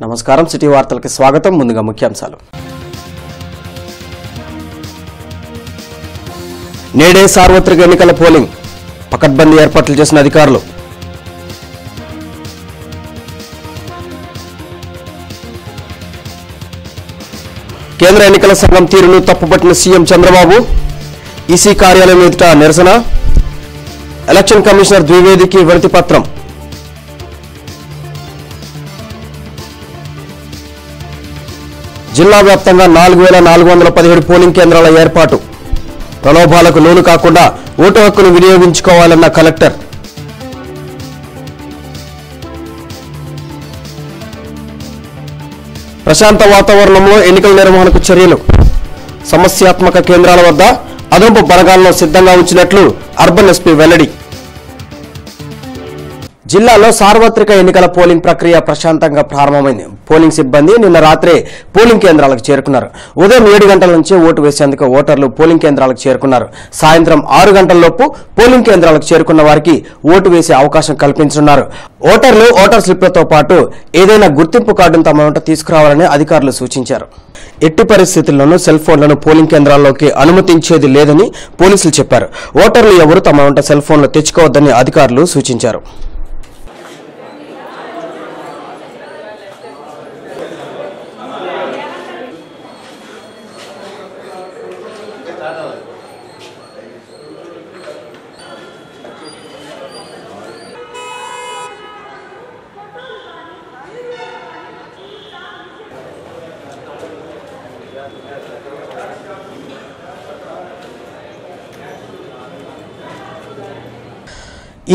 నమస్కారం సిటీ వార్తలకు స్వాగతం. ముందుగా ముఖ్యాంశాలు. నేడే సార్వత్రిక ఎన్నికల పోలింగ్, పకడ్బందీ ఏర్పాట్లు చేసిన అధికారులు. కేంద్ర ఎన్నికల సంఘం తీరును తప్పుపట్టిన సీఎం చంద్రబాబు, ఈసీ కార్యాలయం ఎదుట నిరసన. ఎలక్షన్ కమిషనర్ ద్వివేదికి వినతి పత్రం. జిల్లా వ్యాప్తంగా 4417 పోలింగ్ కేంద్రాల ఏర్పాటు. ప్రలోభాలకు లోను కాకుండా ఓటు హక్కును వినియోగించుకోవాలన్న కలెక్టర్. ప్రశాంత వాతావరణంలో ఎన్నికల నిర్వహణకు చర్యలు. సమస్యాత్మక కేంద్రాల వద్ద అదనపు బలగాలను సిద్ధంగా ఉంచినట్లు అర్బన్ ఎస్పీ వెల్లడి. జిల్లాలో సార్వత్రిక ఎన్నికల పోలింగ్ ప్రక్రియ ప్రశాంతంగా ప్రారంభమైంది. పోలింగ్ సిబ్బంది నిన్న రాత్రే పోలింగ్ కేంద్రాలకు చేరుకున్నారు. ఉదయం 7 గంటల నుంచి ఓటు వేసేందుకు ఓటర్లు పోలింగ్ కేంద్రాలకు చేరుకున్నారు. సాయంత్రం 6 గంటలలోపు పోలింగ్ కేంద్రాలకు చేరుకున్న వారికి ఓటు వేసే అవకాశం కల్పించనున్నారు. ఓటర్లు ఓటర్ స్లిప్లతో పాటు ఏదైనా గుర్తింపు కార్డును తమ వెంట తీసుకురావాలని అధికారులు సూచించారు. ఎట్టి పరిస్థితుల్లోనూ సెల్ ఫోన్లను పోలింగ్ కేంద్రాల్లోకి అనుమతించేది లేదని పోలీసులు చెప్పారు. ఓటర్లు ఎవరూ తమ వెంట సెల్ ఫోన్లు తెచ్చుకోవద్దని అధికారులు సూచించారు.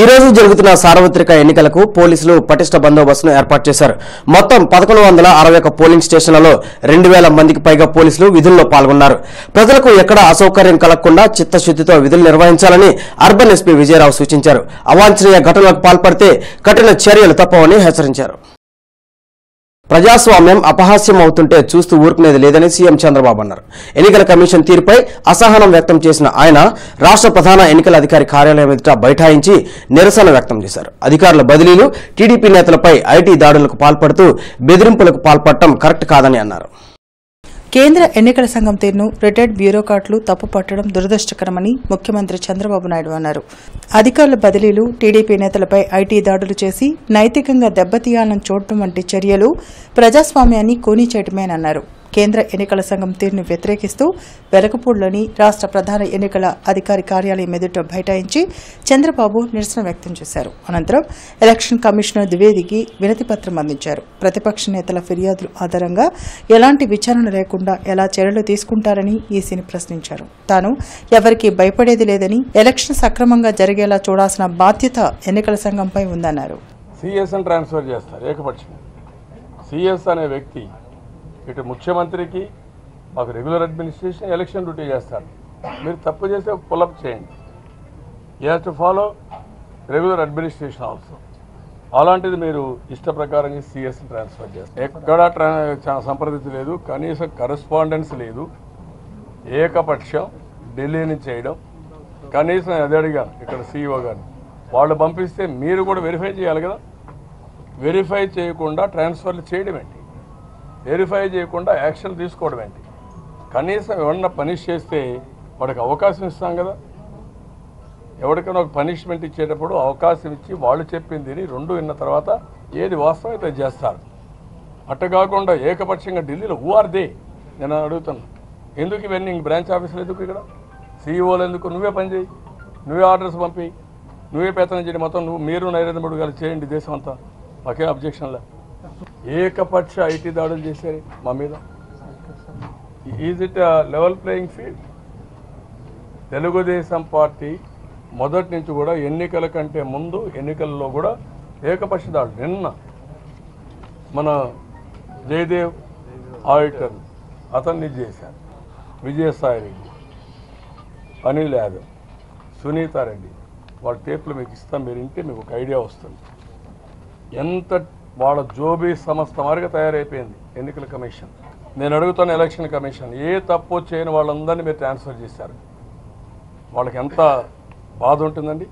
ఈ రోజు జరుగుతున్న సార్వత్రిక ఎన్నికలకు పోలీసులు పటిష్ట బందోబస్తును ఏర్పాటు చేశారు. మొత్తం 1161 పోలింగ్ స్టేషన్లలో 2000 మందికి పైగా పోలీసులు విధుల్లో పాల్గొన్నారు. ప్రజలకు ఎక్కడా అసౌకర్యం కలగకుండా చిత్తశుద్దితో విధులు నిర్వహించాలని అర్బన్ ఎస్పీ విజయరావు సూచించారు. అవాంఛనీయ ఘటనలకు పాల్పడితే కఠిన చర్యలు తప్పవని హెచ్చరించారు. ప్రజాస్వామ్యం అపహాస్యం అవుతుంటే చూస్తూ ఊరుకునేది లేదని సీఎం చంద్రబాబు అన్నారు. ఎన్నికల కమిషన్ తీరుపై అసహనం వ్యక్తం చేసిన ఆయన రాష్ట్ర ప్రధాన ఎన్నికల అధికారి కార్యాలయం ఎదుట బైఠాయించి నిరసన వ్యక్తం చేశారు. అధికారుల బదిలీలు, టీడీపీ నేతలపై ఐటీ దాడులకు పాల్పడుతూ బెదిరింపులకు పాల్పడటం కరెక్ట్ కాదని అన్నారు. కేంద్ర ఎన్నికల సంఘం తీరును రిటైర్డ్ బ్యూరోక్రాట్లు తప్పుపట్టడం దురదృష్టకరమని ముఖ్యమంత్రి చంద్రబాబు నాయుడు అన్నారు. అధికారుల బదిలీలు, టీడీపీ నేతలపై ఐటీ దాడులు చేసి నైతికంగా దెబ్బతీయాలని చూడటం వంటి చర్యలు ప్రజాస్వామ్యాన్ని కూనీ చేయటమేనన్నారు. కేంద్ర ఎన్నికల సంఘం తీరును వ్యతిరేకిస్తూ వెలగపూడిలోని రాష్ట్ర ప్రధాన ఎన్నికల అధికారి కార్యాలయం ఎదుట బైఠాయించి చంద్రబాబు నిరసన వ్యక్తం చేశారు. అనంతరం ఎలక్షన్ కమిషనర్ ద్వివేదికి వినతి పత్రం అందించారు. ప్రతిపక్ష నేతల ఫిర్యాదుల ఆధారంగా ఎలాంటి విచారణ లేకుండా ఎలా చర్యలు తీసుకుంటారని ఈసీని ప్రశ్నించారు. తాను ఎవరికీ భయపడేది లేదని, ఎలక్షన్ సక్రమంగా జరిగేలా చూడాల్సిన బాధ్యత ఎన్నికల సంఘంపై ఉందన్నారు. సిఎస్ని ట్రాన్స్ఫర్ చేస్తారు ఏకపక్షం. సిఎస్ అనే వ్యక్తి ఇటు ముఖ్యమంత్రికి మాకు రెగ్యులర్ అడ్మినిస్ట్రేషన్ ఎలక్షన్ డ్యూటీ చేస్తారు. మీరు తప్పు చేస్తే పుల్అప్ చేయండి. You have to follow regular administration also. అలాంటిది మీరు ఇష్ట ప్రకారంగా సిఎస్ని ట్రాన్స్ఫర్ చేస్తారు. ఎక్కడా సంప్రదించి లేదు, కనీసం కరెస్పాండెన్స్ లేదు. ఏకపక్షం ఢిల్లీని చేయడం. కనీసం అదే అడిగాను ఇక్కడ సీఈఓ గారిని, వాళ్ళు పంపిస్తే మీరు కూడా వెరిఫై చేయాలి కదా. వెరిఫై చేయకుండా ట్రాన్స్ఫర్లు చేయడం ఏంటి? వెరిఫై చేయకుండా యాక్షన్ తీసుకోవడం ఏంటి? కనీసం ఎవరన్నా పనిష్ చేస్తే వాడికి అవకాశం ఇస్తాం కదా. ఎవరికైనా ఒక పనిష్మెంట్ ఇచ్చేటప్పుడు అవకాశం ఇచ్చి వాళ్ళు చెప్పింది 2 విన్న తర్వాత ఏది వాస్తవం అయితే చేస్తారు. అట్ట కాకుండా ఏకపక్షంగా ఢిల్లీలో హూ ఆర్ దే నేను అడుగుతున్నా. ఎందుకు ఇవన్నీ బ్రాంచ్ ఆఫీసులు ఎందుకు? ఇక్కడ సీఈఓలు ఎందుకు? నువ్వే పని చేయి, నువ్వే ఆర్డర్స్ పంపి, నువ్వే పేతనం చేయండి. మొత్తం మీరు నరేంద్ర మోడీ గారు చేయండి దేశం అంతా, మాకేం అబ్జెక్షన్లే. ఏకపక్ష ఐటీ దాడులు చేశారు మా మీద. Is it level playing field? Telugu Desam party మొదటి నుంచి కూడా ఎన్నికల కంటే ముందు ఎన్నికల్లో కూడా ఏకపక్ష దాడులు. నిన్న మన జయదేవ్ ఆడిటర్ అతన్ని చేశారు, విజయసాయిరెడ్డి, అనిల్ యాదవ్, సునీతారెడ్డి, వాళ్ళ టేపులు మీకు ఇస్తాం, మీరు ఇంటే మీకు ఒక ఐడియా వస్తుంది. ఎంత వాళ్ళ జోబీ సంస్థ మారిగా తయారైపోయింది ఎన్నికల కమిషన్. నేను అడుగుతున్న ఎలక్షన్ కమిషన్, ఏ తప్పు చేయని వాళ్ళందరినీ మీరు ట్రాన్స్ఫర్ చేశారు. వాళ్ళకి ఎంత బాధ ఉంటుందండి.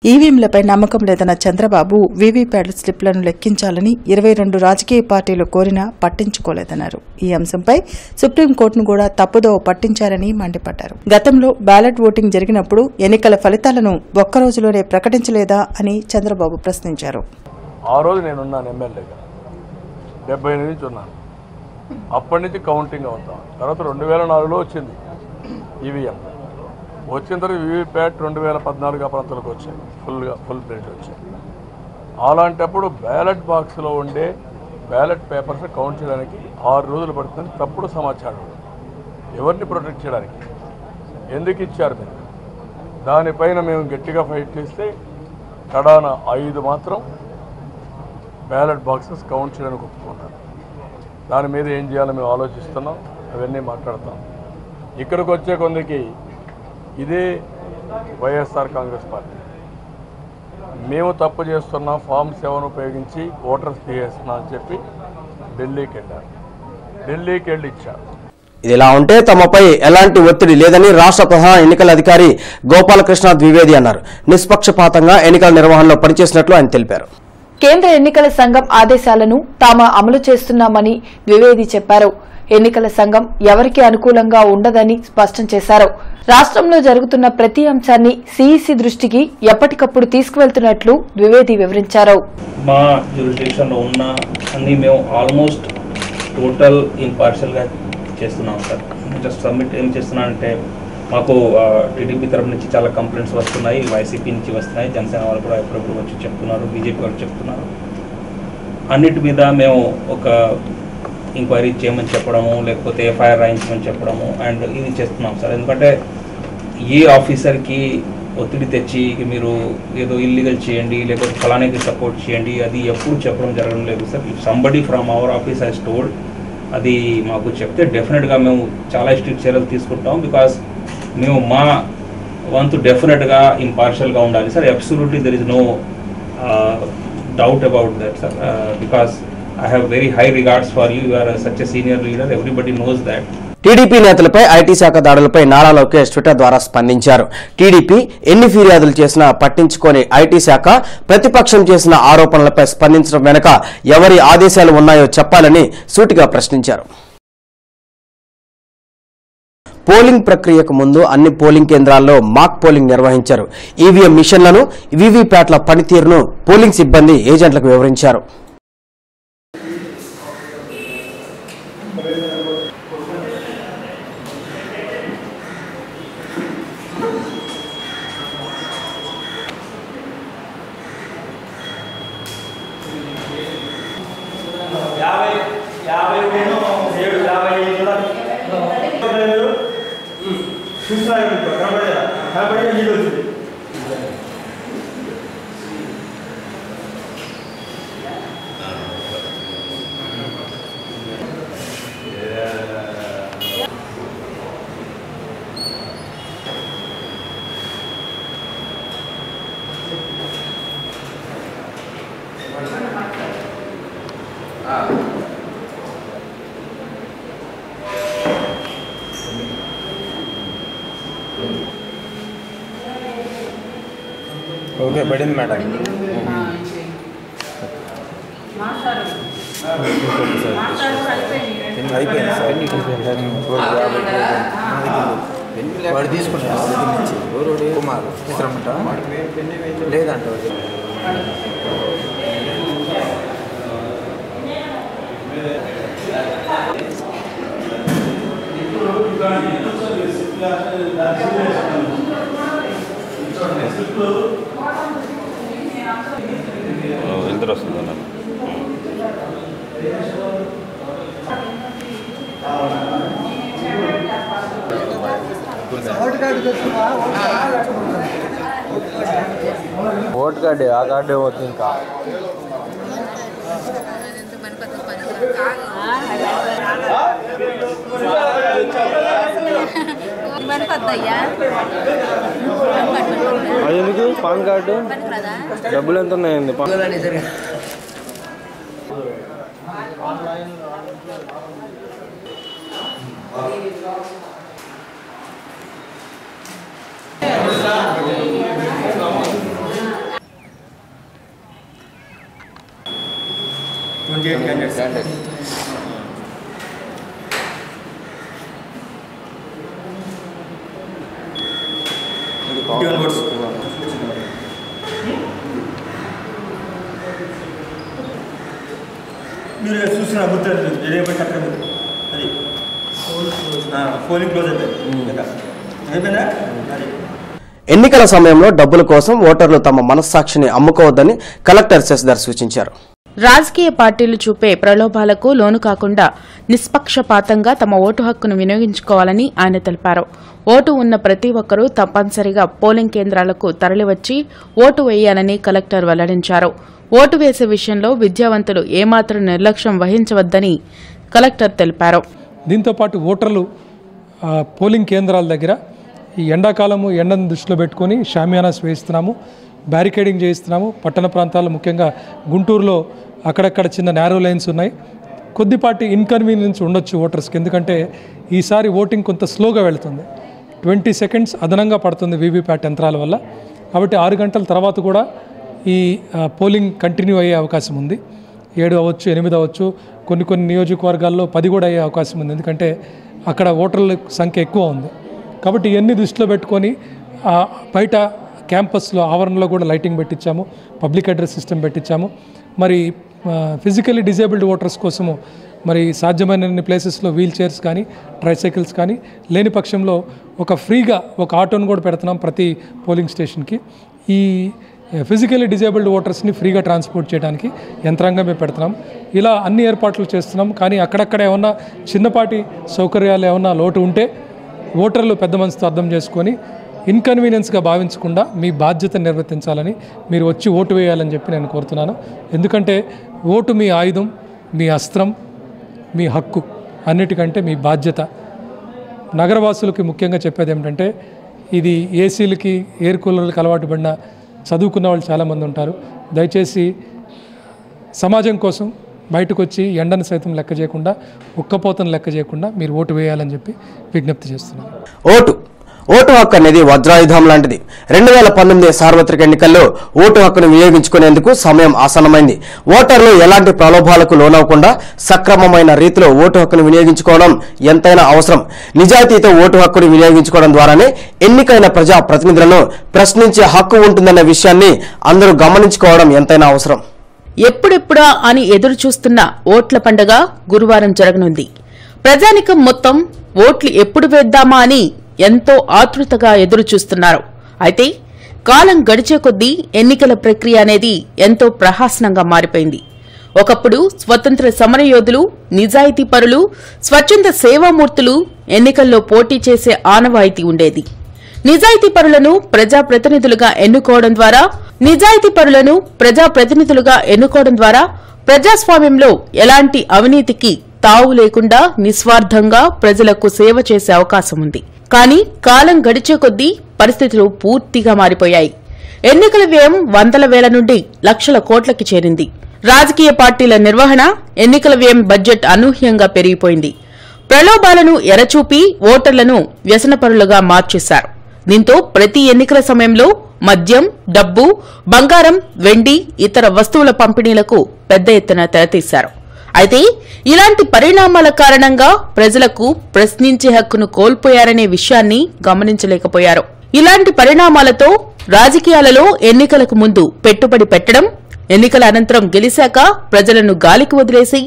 ఈవీఎంలపై నమ్మకం లేదన్న చంద్రబాబు వీవీప్యాట్ స్లిప్లను లెక్కించాలని 22 రాజకీయ పార్టీలు కోరినా పట్టించుకోలేదన్నారు. ఈ అంశంపై సుప్రీంకోర్టును కూడా తప్పుదోవ పట్టించారని మండిపడ్డారు. గతంలో బ్యాలెట్ ఓటింగ్ జరిగినప్పుడు ఎన్నికల ఫలితాలను ఒక్క రోజులోనే ప్రకటించలేదా అని చంద్రబాబు ప్రశ్నించారు. ఆ రోజు నేనున్నాను ఎమ్మెల్యేగా, 78 నుంచి ఉన్నాను. అప్పటి నుంచి కౌంటింగ్ అవుతాం. తర్వాత 2004లో వచ్చింది ఈవీఎం. వచ్చిన తర్వాత వీవీప్యాట్ 2014 ఆ ప్రాంతాలకు వచ్చాయి, ఫుల్ ప్లేట్ వచ్చాయి. అలాంటప్పుడు బ్యాలెట్ బాక్స్లో ఉండే బ్యాలెట్ పేపర్స్ కౌంట్ చేయడానికి 6 రోజులు పడుతుంది. తప్పుడు సమాచారం ఎవరిని ప్రొటెక్ట్ చేయడానికి ఎందుకు ఇచ్చారు మీరు? దానిపైన మేము గట్టిగా ఫైట్ చేస్తే కడాన 5 మాత్రం బ్యాలెట్ బాక్సెస్ కౌంట్ చేయడానికి ఒప్పుకున్నారు. దాని మీద ఏం చేయాలో మేము ఆలోచిస్తున్నాం, అవన్నీ మాట్లాడతాం. ఇక్కడికి వచ్చే కొందరికి ఇదే వైఎస్ఆర్ కాంగ్రెస్ పార్టీ మేము తప్పు చేస్తున్నాం, ఫామ్ 7 ఉపయోగించి ఓటర్స్ తీసేస్తున్నాం అని చెప్పి ఢిల్లీకి వెళ్ళారు. ఢిల్లీకి వెళ్ళి ఇచ్చారు. ఇదిలా ఉంటే తమపై ఎలాంటి ఒత్తిడి లేదని రాష్ట్ర ప్రధాన ఎన్నికల అధికారి గోపాలకృష్ణ ద్వివేది అన్నారు. నిష్పక్షపాతంగా ఎన్నికల నిర్వహణలో పనిచేసినట్లు ఆయన తెలిపారు. కేంద్ర ఎన్నికల సంఘం ఆదేశాలను తాము అమలు చేస్తున్నామని ద్వివేది చెప్పారు. ఎన్నికల సంఘం ఎవరికి అనుకూలంగా ఉండదని స్పష్టం చేశారు. రాష్ట్రంలో జరుగుతున్న ప్రతి అంశాన్ని సీఈసీ దృష్టికి ఎప్పటికప్పుడు తీసుకువెళ్తున్నట్లు ద్వివేది వివరించారు. మా జ్యూరిస్డిక్షన్లో ఉన్న అన్ని మేము ఆల్మోస్ట్ టోటల్ ఇంపార్షియల్ గా చేస్తున్నాం సార్. జస్ట్ సబ్మిట్ ఏం చేస్తున్నానంటే మాకు టీడీపీ తరపు నుంచి చాలా కంప్లైంట్స్ వస్తున్నాయి, వైసీపీ నుంచి వస్తున్నాయి, జనసేన వాళ్ళు కూడా ఎప్పుడప్పుడు వచ్చి చెప్తున్నారు, బీజేపీ వాళ్ళు చెప్తున్నారు. అన్నిటి మీద మేము ఒక ఎంక్వైరీ చేయమని చెప్పడము, లేకపోతే ఎఫ్ఐఆర్ రాయించమని చెప్పడము అండ్ ఇది చేస్తున్నాం సార్. ఎందుకంటే ఏ ఆఫీసర్కి ఒత్తిడి తెచ్చి మీరు ఏదో ఇల్లీగల్ చేయండి లేకపోతే ఫలానాకి సపోర్ట్ చేయండి అది ఎప్పుడు చెప్పడం జరగడం లేదు sir. If somebody from our office has told అది మాకు చెప్తే డెఫినెట్గా మేము చాలా స్ట్రిక్ట్ చర్యలు తీసుకుంటాం. బికాస్ మేము మా వంతు డెఫినెట్గా ఇంపార్షియల్గా ఉండాలి sir. Absolutely there is no doubt about that sir. Because I have very high regards for you. You are such a senior leader. Everybody knows that. TDP నేతలపై ఐటీ శాఖ దాడులపై నారా లోకేష్ ట్విట్టర్ ద్వారా స్పందించారు. టీడీపీ ఎన్ని ఫిర్యాదులు చేసినా పట్టించుకొని ఐటీ శాఖ ప్రతిపక్షం చేసిన ఆరోపణలపై స్పందించడం వెనుక ఎవరి ఆదేశాలు ఉన్నాయో చెప్పాలని సూటిగా ప్రశ్నించారు. పోలింగ్ ప్రక్రియకు ముందు అన్ని పోలింగ్ కేంద్రాల్లో మాక్ పోలింగ్ నిర్వహించారు. ఈవీఎం మిషన్లను, వీవీప్యాట్ల పనితీరును పోలింగ్ సిబ్బంది ఏజెంట్లకు వివరించారు. ఓకే పడింది మేడం. అయిపోయింది సార్. వాడు తీసుకుంటాడు కుమార్ లేదంట. ఇద్దరు వస్తుంది ఓట్ కార్డు, ఆ కార్డు వద్దు ఇంకా. అది ఎందుకు పాన్ కార్డు డబ్బులు ఎంత ఉన్నాయండి? 28 candidates. మీరు చూసిన గుర్తుంది రేపటి అక్కడ అది పోలింగ్ క్లోజ్ అయిపోయిందా అది. ఎన్నికల సమయంలో డబ్బుల కోసం ఓటర్లు తమ మనస్సాక్షిని అమ్ముకోవద్దని కలెక్టర్ శశిధర్ సూచించారు. రాజకీయ పార్టీలు చూపే ప్రలోభాలకు లోను కాకుండా నిష్పక్షపాతంగా తమ ఓటు హక్కును వినియోగించుకోవాలని ఆయన తెలిపారు. ఓటు ఉన్న ప్రతి ఒక్కరూ తప్పనిసరిగా పోలింగ్ కేంద్రాలకు తరలివచ్చి ఓటు వేయాలని కలెక్టర్ వెల్లడించారు. ఓటు వేసే విషయంలో విద్యావంతులు ఏమాత్రం నిర్లక్ష్యం వహించవద్దని కలెక్టర్ తెలిపారు. దీంతోపాటు ఓటర్లు పోలింగ్ కేంద్రాల దగ్గర ఈ ఎండాకాలము ఎండను దృష్టిలో పెట్టుకొని షామియానాస్ వేయిస్తున్నాము, బ్యారికేడింగ్ చేయిస్తున్నాము. పట్టణ ప్రాంతాల్లో ముఖ్యంగా గుంటూరులో అక్కడక్కడ చిన్న నేరో లైన్స్ ఉన్నాయి. కొద్దిపాటి ఇన్కన్వీనియన్స్ ఉండొచ్చు ఓటర్స్కి, ఎందుకంటే ఈసారి ఓటింగ్ కొంత స్లోగా వెళుతుంది. 20 సెకండ్స్ అదనంగా పడుతుంది వీవీప్యాట్ యంత్రాల వల్ల. కాబట్టి 6 గంటల తర్వాత కూడా ఈ పోలింగ్ కంటిన్యూ అయ్యే అవకాశం ఉంది. 7 అవ్వచ్చు, 8 అవ్వచ్చు, కొన్ని నియోజకవర్గాల్లో 10 కూడా అయ్యే అవకాశం ఉంది, ఎందుకంటే అక్కడ ఓటర్ల సంఖ్య ఎక్కువ ఉంది. కాబట్టి ఇవన్నీ దృష్టిలో పెట్టుకొని బయట క్యాంపస్లో ఆవరణలో కూడా లైటింగ్ పెట్టించాము, పబ్లిక్ అడ్రస్ సిస్టమ్ పెట్టించాము. మరి ఫిజికల్లీ డిజేబుల్డ్ ఓటర్స్ కోసము మరి సాధ్యమైన ప్లేసెస్లో వీల్ చైర్స్ కానీ ట్రైసైకిల్స్ కానీ, లేని పక్షంలో ఫ్రీగా ఒక ఆటోను కూడా పెడుతున్నాం ప్రతి పోలింగ్ స్టేషన్కి. ఈ ఫిజికల్లీ డిజేబుల్డ్ ఓటర్స్ని ఫ్రీగా ట్రాన్స్పోర్ట్ చేయడానికి యంత్రాంగం మేము పెడుతున్నాం. ఇలా అన్ని ఏర్పాట్లు చేస్తున్నాం. కానీ అక్కడక్కడ ఏమన్నా చిన్నపాటి సౌకర్యాలు ఏమన్నా లోటు ఉంటే ఓటర్లు పెద్ద మనసుతో అర్థం చేసుకొని ఇన్కన్వీనియన్స్గా భావించకుండా మీ బాధ్యత నిర్వర్తించాలని, మీరు వచ్చి ఓటు వేయాలని చెప్పి నేను కోరుతున్నాను. ఎందుకంటే ఓటు మీ ఆయుధం, మీ అస్త్రం, మీ హక్కు, అన్నిటికంటే మీ బాధ్యత. నగరవాసులకి ముఖ్యంగా చెప్పేది ఏమిటంటే, ఇది ఏసీలకి ఎయిర్ కూలర్లకు అలవాటు పడిన చదువుకున్న వాళ్ళు చాలామంది ఉంటారు. దయచేసి సమాజం కోసం బయటకు వచ్చి ఎండను సైతం లెక్క చేయకుండా, ఉక్కపోతను లెక్క చేయకుండా మీరు ఓటు వేయాలని చెప్పి విజ్ఞప్తి చేస్తున్నాను. ఓటు హక్కు అనేది వజ్రాయుధం లాంటిది. 2019 సార్వత్రిక ఎన్నికల్లో ఓటు హక్కును వినియోగించుకునేందుకు సమయం ఆసన్నమైంది. ఓటర్లు ఎలాంటి ప్రలోభాలకు లోనవకుండా సక్రమమైన రీతిలో ఓటు హక్కును వినియోగించుకోవడం ఎంతైనా అవసరం. నిజాయితీతో ఓటు హక్కును వినియోగించుకోవడం ద్వారానే ఎన్నికైన ప్రజా ప్రతినిధులను ప్రశ్నించే హక్కు ఉంటుందన్న విషయాన్ని అందరూ గమనించుకోవడం ఎంతైనా అవసరం. ఎప్పుడెప్పుడా అని ఎదురు చూస్తున్న ఓట్ల పండుగ గురువారం జరగనుంది. ప్రజానికం మొత్తం ఓట్లు ఎప్పుడు వేద్దామా అని ఎంతో ఆతృతగా ఎదురు చూస్తున్నారు. అయితే కాలం గడిచే కొద్దీ ఎన్నికల ప్రక్రియ అనేది ఎంతో ప్రహసనంగా మారిపోయింది. ఒకప్పుడు స్వతంత్ర సమరయోధులు, నిజాయితీ పరులు, స్వచ్ఛంద సేవామూర్తులు ఎన్నికల్లో పోటీ చేసే ఆనవాయితీ ఉండేది. నిజాయితీ పరులను ప్రజాప్రతినిధులుగా ఎన్నుకోవడం ద్వారా ప్రజాస్వామ్యంలో ఎలాంటి అవినీతికి తావు లేకుండా నిస్వార్థంగా ప్రజలకు సేవ చేసే అవకాశం ఉంది. కానీ కాలం గడిచే కొద్దీ పరిస్థితులు పూర్తిగా మారిపోయాయి. ఎన్నికల వ్యయం వందల వేల నుండి లక్షల కోట్లకి చేరింది. రాజకీయ పార్టీల నిర్వహణ, ఎన్నికల వ్యయం బడ్జెట్ అనూహ్యంగా పెరిగిపోయింది. ప్రలోభాలను ఎరచూపి ఓటర్లను వ్యసనపరులుగా మార్చేశారు. దీంతో ప్రతి ఎన్నికల సమయంలో మద్యం, డబ్బు, బంగారం, వెండి, ఇతర వస్తువుల పంపిణీలకు పెద్ద ఎత్తున తెరతీశారు. అయితే ఇలాంటి పరిణామాల కారణంగా ప్రజలకు ప్రశ్నించే హక్కును కోల్పోయారనే విషయాన్ని గమనించలేకపోయారు. ఇలాంటి పరిణామాలతో రాజకీయాలలో ఎన్నికలకు ముందు పెట్టుబడి పెట్టడం, ఎన్నికల అనంతరం గెలిశాక ప్రజలను గాలికి వదిలేసి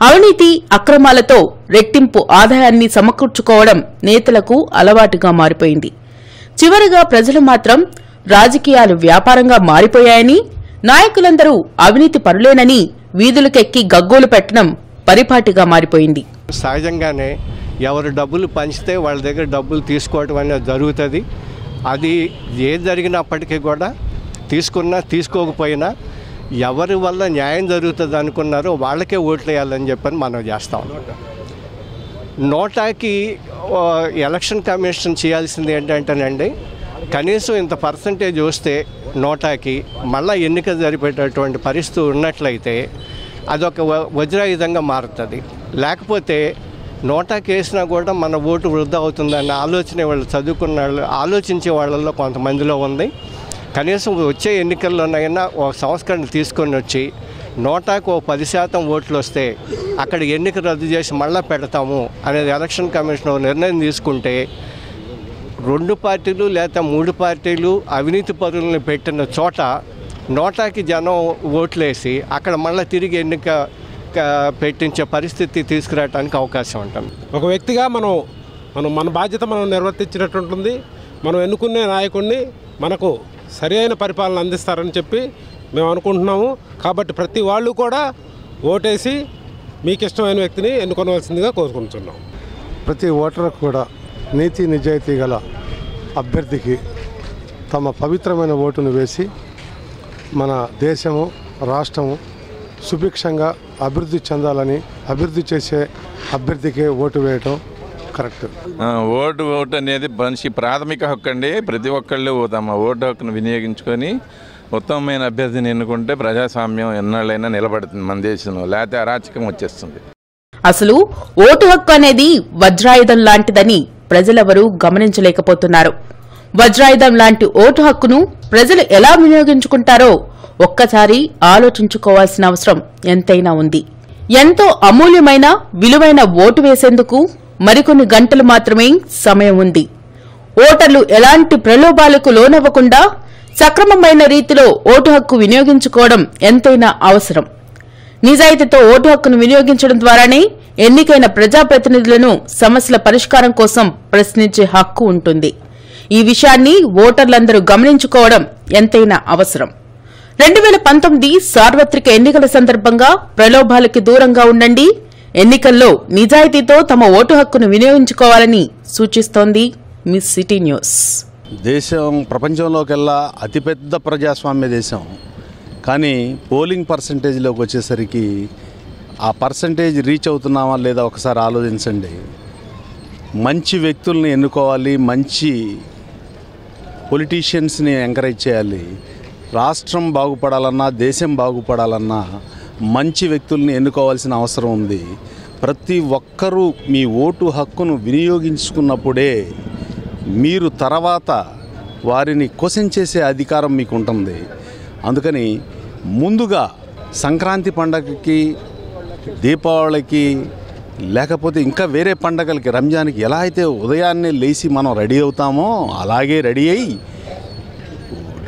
అవినీతి, అక్రమాలతో రెట్టింపు ఆదాయాన్ని సమకూర్చుకోవడం నేతలకు అలవాటుగా మారిపోయింది. చివరిగా ప్రజలు మాత్రం రాజకీయాలు వ్యాపారంగా మారిపోయాయని, నాయకులందరూ అవినీతి పరులేనని వీధులకెక్కి గగ్గోలు పెట్టడం పరిపాటిగా మారిపోయింది. సహజంగానే ఎవరు డబ్బులు పంచితే వాళ్ళ దగ్గర డబ్బులు తీసుకోవడం అనేది జరుగుతుంది. అది ఏది జరిగినప్పటికీ కూడా తీసుకున్నా తీసుకోకపోయినా ఎవరి వల్ల న్యాయం జరుగుతుంది అనుకున్నారో వాళ్ళకే ఓట్లు వేయాలని చెప్పని మనం చేస్తాం. నోటాకి ఎలక్షన్ కమిషన్ చేయాల్సింది ఏంటంటేనండి, కనీసం ఇంత పర్సంటేజ్ వస్తే నోటాకి మళ్ళీ ఎన్నిక జరిపేటటువంటి పరిస్థితి ఉన్నట్లయితే అదొక వజ్రాయుధంగా మారుతుంది. లేకపోతే నోటాకి వేసినా కూడా మన ఓటు వృధా అవుతుందన్న ఆలోచన వాళ్ళు చదువుకున్న వాళ్ళు, ఆలోచించే వాళ్ళల్లో కొంతమందిలో ఉంది. కనీసం వచ్చే ఎన్నికల్లోనైనా ఒక సంస్కరణ తీసుకొని వచ్చి నోటాకు 10% ఓట్లు వస్తే అక్కడ ఎన్నిక రద్దు చేసి మళ్ళీ పెడతాము అనేది ఎలక్షన్ కమిషన్ నిర్ణయం తీసుకుంటే 2 పార్టీలు లేదా 3 పార్టీలు అవినీతి పరులను పెట్టిన చోట నోటాకి జనం ఓట్లేసి అక్కడ మళ్ళీ తిరిగి ఎన్నిక పెట్టించే పరిస్థితి తీసుకురావడానికి అవకాశం ఉంటుంది. ఒక వ్యక్తిగా మన బాధ్యత మనం నిర్వర్తించినట్టు ఉంటుంది. మనం ఎన్నుకునే నాయకుడిని మనకు సరైన పరిపాలన అందిస్తారని చెప్పి మేము అనుకుంటున్నాము. కాబట్టి ప్రతి వాళ్ళు కూడా ఓటేసి మీకు ఇష్టమైన వ్యక్తిని ఎన్నుకోవాల్సిందిగా కోరుకుంటున్నాం. ప్రతి ఓటరు కూడా నీతి నిజాయితీ గల అభ్యర్థికి తమ పవిత్రమైన ఓటును వేసి మన దేశము రాష్ట్రము సుభిక్షంగా అభివృద్ధి చెందాలని అభివృద్ధి చేసే అభ్యర్థికే ఓటు వేయటం కరెక్ట్. ఓటు అనేది మనిషి ప్రాథమిక హక్కు అండి. ప్రతి ఒక్కళ్ళు తమ ఓటు హక్కును వినియోగించుకొని ఉత్తమమైన అభ్యర్థిని ఎన్నుకుంటే ప్రజాస్వామ్యం ఎన్నాళ్ళైనా నిలబడుతుంది మన దేశంలో, లేకపోతే అరాచకం వచ్చేస్తుంది. అసలు ఓటు హక్కు అనేది వజ్రాయుధం లాంటిదని ప్రజలెవరూ గమనించలేకపోతున్నారు. వజ్రాయుధం లాంటి ఓటు హక్కును ప్రజలు ఎలా వినియోగించుకుంటారో ఒక్కసారి ఆలోచించుకోవాల్సిన అవసరం ఎంతైనా ఉంది. ఎంతో అమూల్యమైన విలువైన ఓటు వేసేందుకు మరికొన్ని గంటలు మాత్రమే సమయం ఉంది. ఓటర్లు ఎలాంటి ప్రలోభాలకు లోనవ్వకుండా సక్రమమైన రీతిలో ఓటు హక్కు వినియోగించుకోవడం ఎంతైనా అవసరం. నిజాయితీతో ఓటు హక్కును వినియోగించడం ద్వారానే ఎన్నికైన ప్రజాప్రతినిధులను సమస్యల పరిష్కారం కోసం ప్రశ్నించే హక్కు ఉంటుంది. ఈ విషయాన్ని ఓటర్లందరూ గమనించుకోవడం ఎంతైనా అవసరం. 2019 సార్వత్రిక ఎన్నికల సందర్భంగా ప్రలోభాలకి దూరంగా ఉండండి. ఎన్నికల్లో నిజాయితీతో తమ ఓటు హక్కును వినియోగించుకోవాలని సూచిస్తోంది మీ సిటీ న్యూస్. దేశం ప్రపంచంలోకెల్లా అతిపెద్ద ప్రజాస్వామ్య దేశం. కానీ పోలింగ్ పర్సంటేజ్లోకి వచ్చేసరికి ఆ పర్సంటేజ్ రీచ్ అవుతున్నామా లేదా ఒకసారి ఆలోచించండి. మంచి వ్యక్తుల్ని ఎన్నుకోవాలి, మంచి పొలిటీషియన్స్ని ఎంకరేజ్ చేయాలి. రాష్ట్రం బాగుపడాలన్నా దేశం బాగుపడాలన్నా మంచి వ్యక్తుల్ని ఎన్నుకోవాల్సిన అవసరం ఉంది. ప్రతి ఒక్కరూ మీ ఓటు హక్కును వినియోగించుకున్నప్పుడే మీరు తర్వాత వారిని క్వశ్చన్ చేసే అధికారం మీకు ఉంటుంది. అందుకని ముందుగా సంక్రాంతి పండగకి, దీపావళికి, లేకపోతే ఇంకా వేరే పండగలకి, రంజాన్కి ఎలా అయితే ఉదయాన్నే లేచి మనం రెడీ అవుతామో అలాగే రెడీ అయ్యి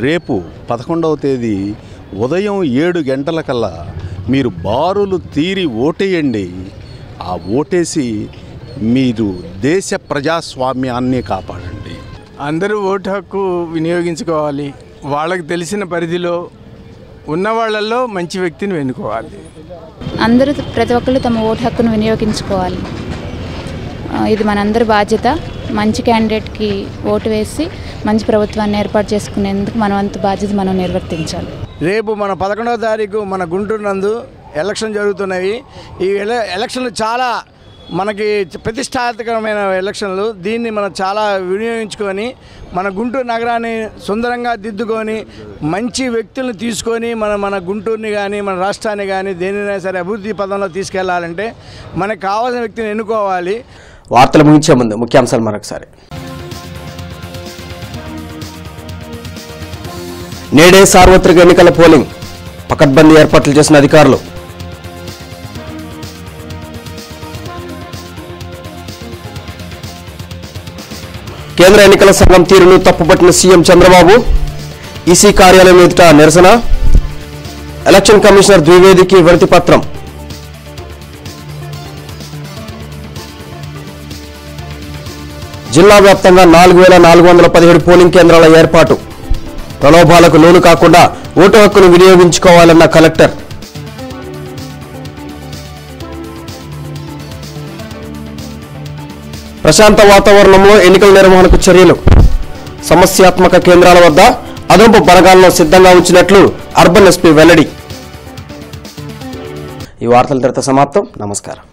రేపు 11వ తేదీ ఉదయం 7 గంటలకల్లా మీరు బారులు తీరి ఓటేయండి. ఆ ఓటేసి మీరు దేశ ప్రజాస్వామ్యాన్ని కాపాడండి. అందరూ ఓటు హక్కు వినియోగించుకోవాలి. వాళ్ళకి తెలిసిన పరిధిలో ఉన్న వాళ్ళల్లో మంచి వ్యక్తిని ఎన్నుకోవాలి. అందరూ ప్రతి ఒక్కళ్ళు తమ ఓటు హక్కును వినియోగించుకోవాలి. ఇది మనందరి బాధ్యత. మంచి క్యాండిడేట్కి ఓటు వేసి మంచి ప్రభుత్వాన్ని ఏర్పాటు చేసుకునేందుకు మన వంతు బాధ్యత మనం నిర్వర్తించాలి. రేపు మన 11వ తారీఖు మన గుంటూరు నందు ఎలక్షన్ జరుగుతున్నవి. ఈ ఎలక్షన్లు చాలా మనకి ప్రతిష్టాత్మకమైన ఎలక్షన్లు. దీన్ని మనం చాలా వినియోగించుకొని మన గుంటూరు నగరాన్ని సుందరంగా దిద్దుకొని మంచి వ్యక్తులను తీసుకొని మన గుంటూరుని కానీ మన రాష్ట్రాన్ని కానీ దేనినైనా సరే అభివృద్ధి పదంలో తీసుకెళ్లాలంటే మనకు కావాల్సిన వ్యక్తిని ఎన్నుకోవాలి. వార్తలు ముగించే ముందు ముఖ్యాంశాలు మరొకసారి. నేడే సార్వత్రిక ఎన్నికల పోలింగ్, పకడ్బందీ ఏర్పాట్లు చేసిన అధికారులు. కేంద్ర ఎన్నికల సంఘం తీరును తప్పుపట్టిన సీఎం చంద్రబాబు, ఈసీ కార్యాలయం ఎదుట నిరసన. ఎలక్షన్ కమిషనర్ ద్వివేదికి వినతి పత్రం. జిల్లా వ్యాప్తంగా 4417 పోలింగ్ కేంద్రాల ఏర్పాటు. ప్రలోభాలకు లోను కాకుండా ఓటు హక్కును వినియోగించుకోవాలన్న కలెక్టర్. ప్రశాంత వాతావరణంలో ఎన్నికల నిర్వహణకు చర్యలు. సమస్యాత్మక కేంద్రాల వద్ద అదనపు బలగాలను సిద్ధంగా ఉంచినట్లు అర్బన్ ఎస్పీ వెల్లడి. ఈ వార్తల తర్వాత సమాప్తం. నమస్కారం.